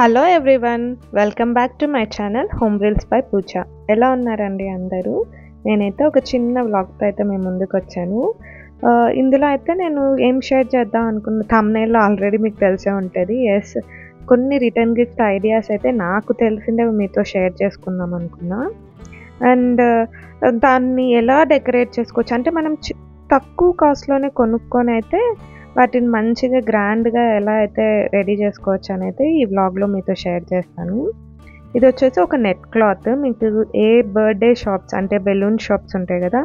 Hello everyone, welcome back to my channel home reels by Pooja. ఎలా ఉన్నారండి అందరూ? నేనైతే ఒక చిన్న వ్లాగ్తో అయితే మేము ముందుకు వచ్చాను. ఇందులో అయితే నేను ఏం షేర్ చేద్దాం అనుకున్న థంబ్నెయిల్లో ఆల్రెడీ మీకు తెలిసే ఉంటుంది. ఎస్, కొన్ని రిటర్న్ గిఫ్ట్ ఐడియాస్ అయితే నాకు తెలిసిందేవి మీతో షేర్ చేసుకుందాం అనుకున్నా. అండ్ దాన్ని ఎలా డెకరేట్ చేసుకోవచ్చు అంటే మనం తక్కువ కాస్ట్లోనే కొనుక్కొని అయితే వాటిని మంచిగా గ్రాండ్గా ఎలా అయితే రెడీ చేసుకోవచ్చు అనేది ఈ వ్లాగ్లో మీతో షేర్ చేస్తాను. ఇది వచ్చేసి ఒక నెట్ క్లాత్. మీకు ఏ బర్త్డే షాప్స్ అంటే బెలూన్ షాప్స్ ఉంటాయి కదా,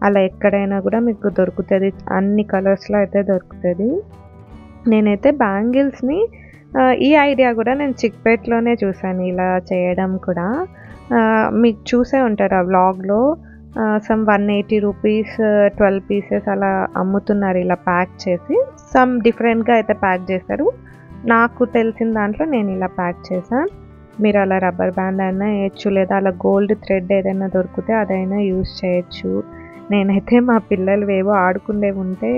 అలా ఎక్కడైనా కూడా మీకు దొరుకుతుంది. అన్ని కలర్స్లో అయితే దొరుకుతుంది. నేనైతే బ్యాంగిల్స్ని ఈ ఐడియా కూడా నేను చిక్పేట్లోనే చూసాను ఇలా చేయడం కూడా. మీకు చూసే ఉంటారు ఆ వ్లాగ్లో. సమ్ 180 రూపీస్ 12 పీసెస్ అలా అమ్ముతున్నారు ఇలా ప్యాక్ చేసి. సమ్ డిఫరెంట్గా అయితే ప్యాక్ చేస్తారు. నాకు తెలిసిన దాంట్లో నేను ఇలా ప్యాక్ చేశాను. మీరు అలా రబ్బర్ బ్యాండ్ అయినా వేయచ్చు, లేదా అలా గోల్డ్ థ్రెడ్ ఏదైనా దొరికితే అదైనా యూజ్ చేయొచ్చు. నేనైతే మా పిల్లలు ఏవో ఆడుకునేవి ఉంటే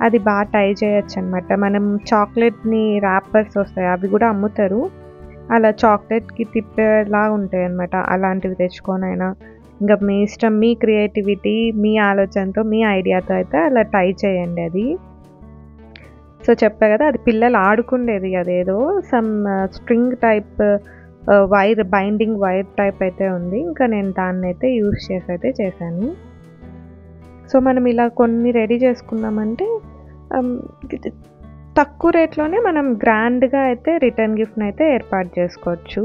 అది బాగా టై చేయొచ్చు అనమాట. మనం చాక్లెట్ని ర్యాపర్స్ వస్తాయి, అవి కూడా అమ్ముతారు. అలా చాక్లెట్కి తిప్పేలా ఉంటాయి అనమాట. అలాంటివి తెచ్చుకొనైనా ఇంకా మీ ఇష్టం, మీ క్రియేటివిటీ, మీ ఆలోచనతో, మీ ఐడియాతో అయితే అలా ట్రై చేయండి అది. సో చెప్పా కదా, అది పిల్లలు ఆడుకుండేది. అదేదో some string type wire, binding wire type అయితే ఉంది. ఇంకా నేను దాన్ని అయితే యూజ్ చేసి అయితే చేశాను. సో మనం ఇలా కొన్ని రెడీ చేసుకున్నామంటే తక్కువ రేట్లోనే మనం గ్రాండ్గా అయితే రిటర్న్ గిఫ్ట్ని అయితే ఏర్పాటు చేసుకోవచ్చు.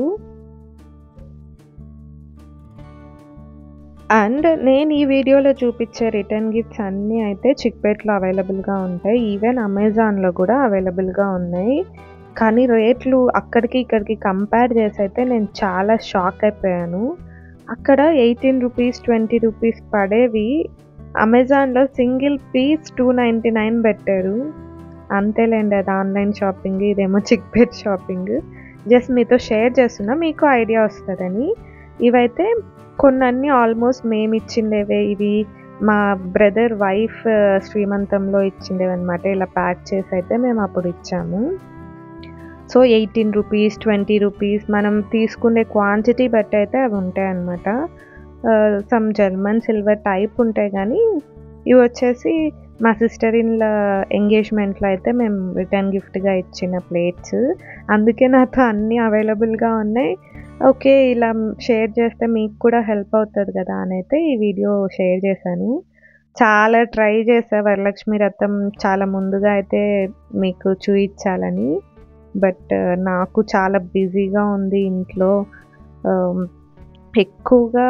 అండ్ నేను ఈ వీడియోలో చూపించే రిటర్న్ గిఫ్ట్స్ అన్నీ అయితే చిక్పేట్లో అవైలబుల్గా ఉంటాయి. ఈవెన్ అమెజాన్లో కూడా అవైలబుల్గా ఉన్నాయి. కానీ రేట్లు అక్కడికి ఇక్కడికి కంపేర్ చేసి అయితే నేను చాలా షాక్ అయిపోయాను. అక్కడ 18 రూపీస్ 20 రూపీస్ పడేవి అమెజాన్లో సింగిల్ పీస్ 299 పెట్టారు. అంతేలేండి, అది ఆన్లైన్ షాపింగ్, ఇదేమో చిక్పేట్ షాపింగ్. జస్ట్ మీతో షేర్ చేస్తున్నా, మీకు ఐడియా వస్తుందని. ఇవైతే కొన్ని ఆల్మోస్ట్ మేము ఇచ్చిండేవే. ఇవి మా బ్రదర్ వైఫ్ శ్రీమంతంలో ఇచ్చిండేవి అనమాట. ఇలా ప్యాక్ చేసి అయితే మేము అప్పుడు ఇచ్చాము. సో 18 రూపీస్ 20 రూపీస్ మనం తీసుకునే క్వాంటిటీ బట్టి అయితే అవి ఉంటాయి అన్నమాట. సమ్ జర్మన్ సిల్వర్ టైప్ ఉంటాయి. కానీ ఇవి వచ్చేసి మా సిస్టర్ ఇన్ ఎంగేజ్మెంట్లో అయితే మేము రిటర్న్ గిఫ్ట్గా ఇచ్చిన ప్లేట్స్. అందుకే నాతో అన్నీ అవైలబుల్గా ఉన్నాయి. ఓకే, ఇలా షేర్ చేస్తే మీకు కూడా హెల్ప్ అవుతుంది కదా అని అయితే ఈ వీడియో షేర్ చేశాను. చాలా ట్రై చేసా వరలక్ష్మి వ్రతం చాలా ముందుగా అయితే మీకు చూపించాలని. బట్ నాకు చాలా బిజీగా ఉంది ఇంట్లో. ఎక్కువగా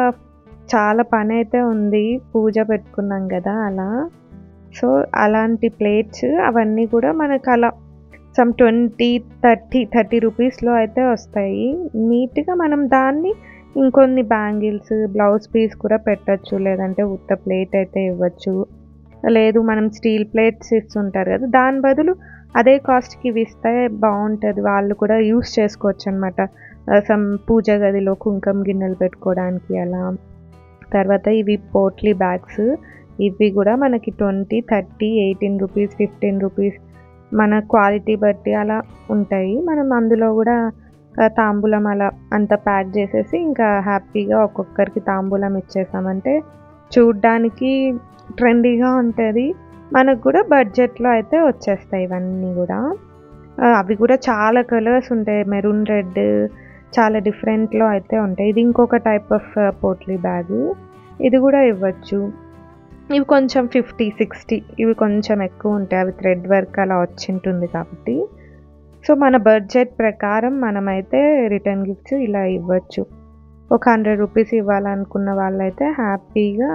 చాలా పని అయితే ఉంది, పూజ పెట్టుకున్నాం కదా అలా. సో అలాంటి ప్లేట్స్ అవన్నీ కూడా మనకు అలా సమ్ 20-30 రూపీస్లో అయితే వస్తాయి. నీట్గా మనం దాన్ని ఇంకొన్ని బ్యాంగిల్స్, బ్లౌజ్ పీస్ కూడా పెట్టచ్చు, లేదంటే ఉత్త ప్లేట్ అయితే ఇవ్వచ్చు. లేదు మనం స్టీల్ ప్లేట్స్ ఇస్తుంటారు కదా, దాని బదులు అదే కాస్ట్కి ఇవి ఇస్తే బాగుంటుంది. వాళ్ళు కూడా యూస్ చేసుకోవచ్చు అనమాట. సమ్ పూజ గదిలో కుంకుమ గిన్నెలు పెట్టుకోవడానికి అలా. తర్వాత ఇవి పోట్లీ బ్యాగ్స్. ఇవి కూడా మనకి 20, 30, 18 రూపీస్ 15 రూపీస్ మన క్వాలిటీ బట్టి అలా ఉంటాయి. మనం అందులో కూడా తాంబూలం అలా అంత ప్యాక్ చేసేసి ఇంకా హ్యాపీగా ఒక్కొక్కరికి తాంబూలం ఇచ్చేసామంటే చూడ్డానికి ట్రెండీగా ఉంటుంది. మనకు కూడా బడ్జెట్లో అయితే వచ్చేస్తాయి ఇవన్నీ కూడా. అవి కూడా చాలా కలర్స్ ఉంటాయి, మెరూన్ రెడ్, చాలా డిఫరెంట్లో అయితే ఉంటాయి. ఇది ఇంకొక టైప్ ఆఫ్ పోట్లీ బ్యాగ్. ఇది కూడా ఇవ్వచ్చు. ఇవి కొంచెం 50-60, ఇవి కొంచెం ఎక్కువ ఉంటాయి. అవి థ్రెడ్ వర్క్ అలా వచ్చింటుంది కాబట్టి. సో మన బడ్జెట్ ప్రకారం మనమైతే రిటర్న్ గిఫ్ట్స్ ఇలా ఇవ్వచ్చు. ఒక 100 రూపీస్ ఇవ్వాలనుకున్న వాళ్ళైతే హ్యాపీగా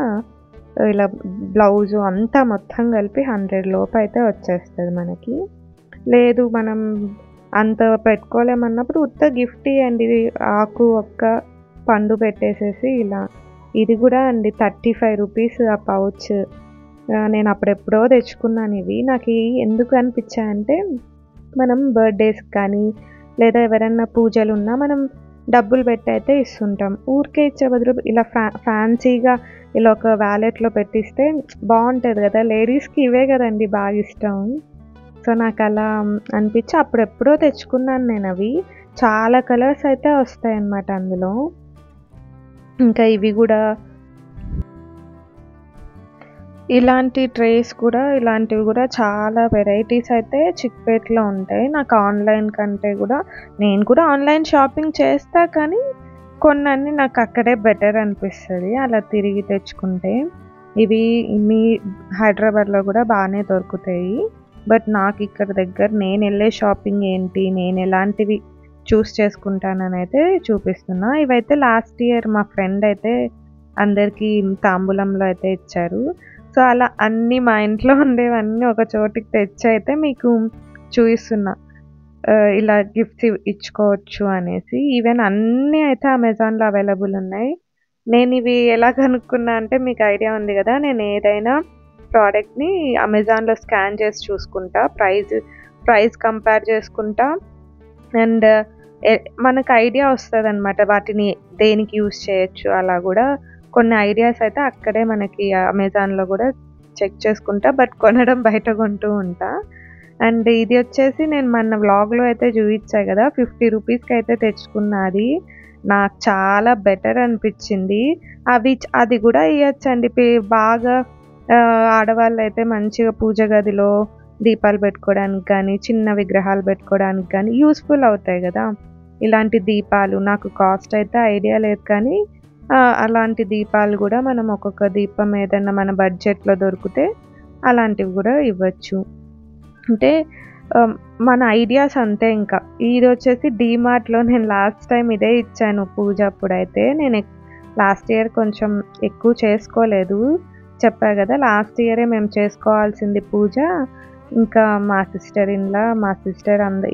ఇలా బ్లౌజు అంతా మొత్తం కలిపి 100 లోపు అయితే వచ్చేస్తుంది మనకి. లేదు మనం అంత పెట్టుకోలేమన్నప్పుడు ఉత్త గిఫ్ట్ ఇవ్వండి. ఆకు ఒక్క పండు పెట్టేసేసి ఇలా. ఇది కూడా అండి 35 రూపీస్ ఆ పౌచ్. నేను అప్పుడెప్పుడో తెచ్చుకున్నాను ఇవి. నాకు ఎందుకు అనిపించాయంటే, మనం బర్త్డేస్కి కానీ లేదా ఎవరైనా పూజలు ఉన్నా మనం డబ్బులు పెట్టి అయితే ఇస్తుంటాం. ఊరికే ఇచ్చే బదులు ఇలా ఫ్యాన్సీగా ఇలా ఒక వ్యాలెట్లో పెట్టిస్తే బాగుంటుంది కదా. లేడీస్కి ఇవే కదండి బాగా ఇష్టం. సో నాకు అలా అనిపించి అప్పుడెప్పుడో తెచ్చుకున్నాను నేను అవి. చాలా కలర్స్ అయితే వస్తాయన్నమాట అందులో. ఇంకా ఇవి కూడా ఇలాంటివి కూడా చాలా వెరైటీస్ అయితే చిక్పేట్‌లో ఉంటాయి. నాకు ఆన్‌లైన్ కంటే కూడా నేను కూడా ఆన్‌లైన్ షాపింగ్ చేస్తా, కానీ కొన్నన్నీ నాకు అక్కడే బెటర్ అనిపిస్తది అలా తిరిగి తెచ్చుకుంటే. ఇవి మీ హైదరాబాద్‌లో కూడా బానే దొరుకుతాయి. బట్ నాకు ఇక్కడ దగ్గర నేనెళ్ళే షాపింగ్ ఏంటి, నేను ఎలాంటివి చేసుకుంటాననైతే చూపిస్తున్నా. ఇవైతే లాస్ట్ ఇయర్ మా ఫ్రెండ్ అయితే అందరికీ తాంబూలంలో అయితే ఇచ్చారు. సో, అలా అన్నీ మా ఇంట్లో ఉండేవన్నీ ఒక చోటికి తెచ్చైతే మీకు చూయిస్తున్నా. ఇలా గిఫ్ట్స్ ఇచ్చుకోవచ్చు అనేసి. ఈవెన్ అన్నీ అయితే అమెజాన్‌లో అవైలబుల్ ఉన్నాయి. నేనివి ఎలా కనుక్కున్నా అంటే మీకు ఐడియా ఉంది గదా! నేను ఏదైనా ప్రోడక్ట్‌ని అమెజాన్‌లో స్కాన్ చేసి చూసుకుంటా. ప్రైస్ కంపేర్ చేసుకుంటా. అండ్ మనకు ఐడియా వస్తదనమాట. వాటిని దేనికి యూజ్ చేయొచ్చు. అలా గూడా కొన్ని ఐడియాస్ అయితే అక్కడే మనకి అమెజాన్‌లో గూడా చెక్ చేసుకుంటా. బట్ కొనడం బయట కొంటూ ఉంటా. అండ్ ఇది వచ్చేసి నేను మొన్న వ్లాగ్‌లో అయితే చూయిచ్చా గదా! 50 రూపీస్‌కి అయితే తెచ్చుకున్నా అది. నాకు చాలా బెటర్ అనిపిచ్చింది. అది గూడా ఇయ్యొచ్చండి. బాగా ఆడవాళ్ళైతే మంచిగా పూజ గదిలో దీపాలు పెట్టుకోవడానికి గానీ, చిన్న విగ్రహాలు పెట్టుకోవడానికి గానీ యూజ్‌ఫుల్ అవుతాయి గదా! ఇలాంటి దీపాలు నాకు కాస్ట్ అయితే ఐడియా లేదు కానీ అలాంటి దీపాలు గూడా మనం ఒక్కొక్క దీపం ఏదన్నా మన బడ్జెట్‌లో దొరికితే అలాంటివి గూడా ఇవ్వచ్చు. అంటే మన ఐడియాస్ అంతే ఇంకా. ఇదొచ్చేసి డీమార్ట్‌లో నేను లాస్ట్ టైమ్ ఇదే ఇచ్చాను పూజ అప్పుడైతే. లాస్ట్ ఇయర్ కొంచెం ఎక్కువ చేసుకోలేదు. చెప్పా గదా! లాస్ట్ ఇయరే మేము చేసుకోవాల్సింది పూజ. ఇంకా మా సిస్టర్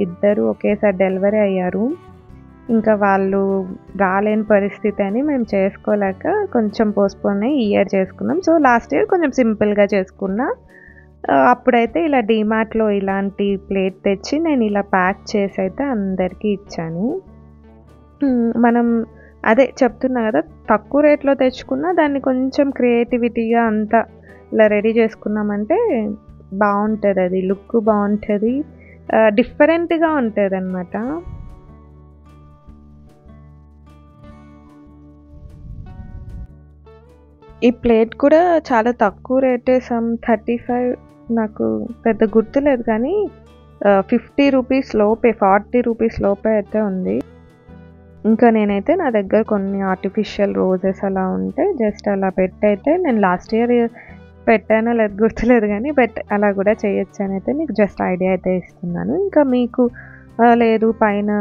ఇద్దరు ఒకేసారి డెలివరీ అయ్యారు. ఇంకా వాళ్ళు రాలేని పరిస్థితి అని మేము చేసుకోలేక కొంచెం పోస్ట్‌పోన్ అయ్యి ఈ ఇయర్ చేసుకున్నాం. సో, లాస్ట్ ఇయర్ కొంచెం సింపుల్‌గా చేసుకున్నా. అప్పుడైతే ఇలా డీమార్ట్‌లో ఇలాంటి ప్లేట్ తెచ్చి నేను ఇలా ప్యాక్ చేసైతే అందరికీ ఇచ్చాను. మనం అదే చెప్తున్నా గదా! తక్కువ రేట్‌లో తెచ్చుకున్నా దాన్ని కొంచెం క్రియేటివిటీగా అంతా ఇలా రెడీ చేసుకున్నామంటే బావుంటదది. లుక్ బావుంటది. డిఫరెంట్‌గా ఉంటదనమాట. ఈ ప్లేట్ కూడా చాలా తక్కువ రేటే. 35 నాకు పెద్ద గుర్తులేదు కానీ 50 రూపీస్ లోపే, 40 రూపీస్ లోపే అయితే ఉంది. ఇంకా నేనైతే నా దగ్గర కొన్ని ఆర్టిఫిషియల్ రోజెస్ అలా ఉంటే జస్ట్ అలా పెట్టయితే నేను లాస్ట్ ఇయర్ పెట్టానో లేదో గుర్తులేదు కానీ అలా కూడా చేయొచ్చనైతే మీకు జస్ట్ ఐడియా అయితే ఇస్తున్నాను. ఇంకా మీకు లేదు పైన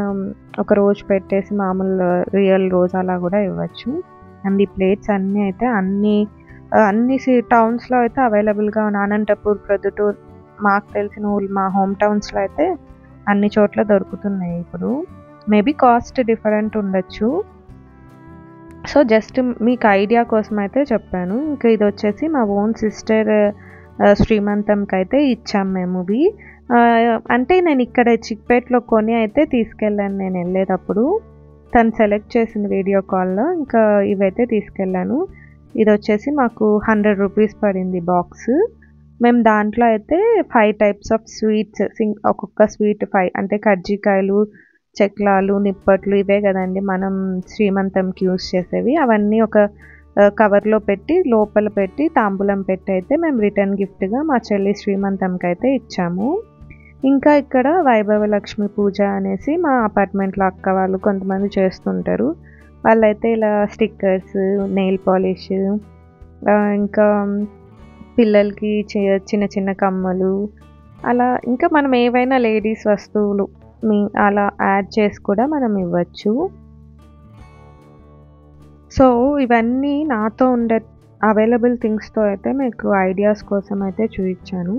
ఒక రోజ్ పెట్టేసి మామూలు రియల్ రోజ్ అలా కూడా ఇవ్వచ్చు. అండ్ ఈ ప్లేట్స్ అన్నీ అయితే అన్ని టౌన్స్‌లో అయితే అవైలబుల్‌గా ఉన్నాయి. అనంతపూర్, ప్రొద్దుటూరు మాకు తెలిసిన మా హోమ్ టౌన్స్‌లో అయితే అన్ని చోట్ల దొరుకుతున్నాయి ఇప్పుడు. మేబీ కాస్ట్ డిఫరెంట్ ఉండొచ్చు. సో, జస్ట్ మీకు ఐడియా కోసం అయితే చెప్పాను. ఇంకా ఇదొచ్చేసి మా ఓన్ సిస్టర్ శ్రీమంతంకైతే ఇచ్చాం మేము ఇవి. అంటే నేను ఇక్కడ చిక్పేట్‌లో కొని అయితే తీసుకెళ్ళాను నేను వెళ్ళేటప్పుడు. తను సెలెక్ట్ చేసింది వీడియో కాల్‌లో. ఇంకా ఇవైతే తీసుకెళ్ళాను. ఇదొచ్చేసి మాకు 100 రూపీస్ పడింది బాక్స్. మేము దాంట్లో అయితే 5 టైప్స్ ఆఫ్ స్వీట్స్ ఒక్కొక్క స్వీట్ 5 అంటే కజ్జికాయలు, చెక్లాలు, నిప్పట్లు ఇవే గదండీ మనం శ్రీమంతంకి యూజ్ చేసేవి. అవన్నీ ఒక కవర్‌లో పెట్టి లోపల పెట్టి తాంబూలం పెట్టి అయితే మేము రిటర్న్ గిఫ్ట్‌గా మా చెల్లి శ్రీమంతంకైతే ఇచ్చాము. ఇంకా ఇక్కడ వైభవలక్ష్మి పూజ అనేసి మా అపార్ట్మెంట్‌లో అక్క వాళ్ళు కొంతమంది చేస్తుంటారు. వాళ్ళైతే ఇలా స్టిక్కర్స్, నెయిల్ పాలిష్ ఇంకా పిల్లలకి చిన్న చిన్న కమ్మలు అలా ఇంకా మనం ఏవైనా లేడీస్ వస్తువులు అలా యాడ్ చేసి కూడా మనం ఇవ్వచ్చు. సో, ఇవన్నీ నాతో ఉండే అవైలబుల్ థింగ్స్‌తో అయితే మీకు ఐడియాస్ కోసం అయితే చూయించాను.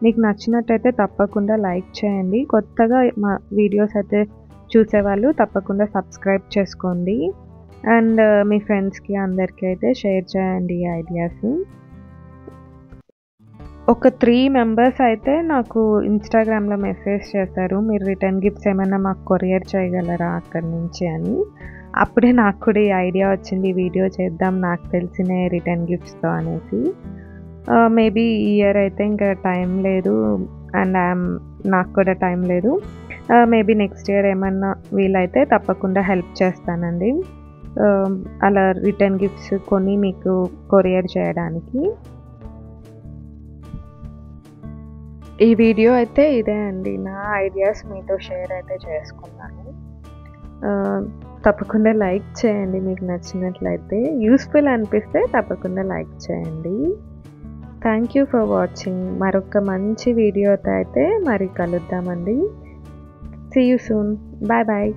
మీకు నచ్చినట్టయితే తప్పకుండా లైక్ చేయండి. కొత్తగా మా వీడియోస్ అయితే చూసేవాళ్ళు తప్పకుండా సబ్స్క్రైబ్ చేసుకోండి. అండ్ మీ ఫ్రెండ్స్‌కి అందరికీ అయితే షేర్ చేయండి ఈ ఐడియాస్. ఒక 3 మెంబర్స్ అయితే నాకు ఇన్‌స్టాగ్రామ్‌లో మెసేజ్ చేశారు. మీరు రిటర్న్ గిఫ్ట్స్ ఏమైనా మాకు కొరియర్ చేయగలరా అక్కడి నుంచి అని. అప్పుడే నాకు కూడా ఈ ఐడియా వచ్చింది. వీడియో చేద్దాం నాకు తెలిసిన రిటర్న్ గిఫ్ట్స్‌తో అనేసి. మేబీ ఈ ఇయర్ అయితే ఇంకా టైం లేదు. అండ్ నాకు కూడా టైం లేదు. మేబీ నెక్స్ట్ ఇయర్ ఏమన్నా వీలైతే తప్పకుండా హెల్ప్ చేస్తానండి. అలా రిటర్న్ గిఫ్ట్స్ కొని మీకు కొరియర్ చేయడానికి. ఈ వీడియో అయితే ఇదే అండి. నా ఐడియాస్ మీతో షేర్ అయితే చేసుకున్నాను. తప్పకుండా లైక్ చేయండి మీకు నచ్చినట్లయితే. యూస్ఫుల్ అనిపిస్తే తప్పకుండా లైక్ చేయండి. Thank you for watching. మరొక మంచి వీడియోతో అయితే మరి కలుద్దామండి. See you soon. Bye bye.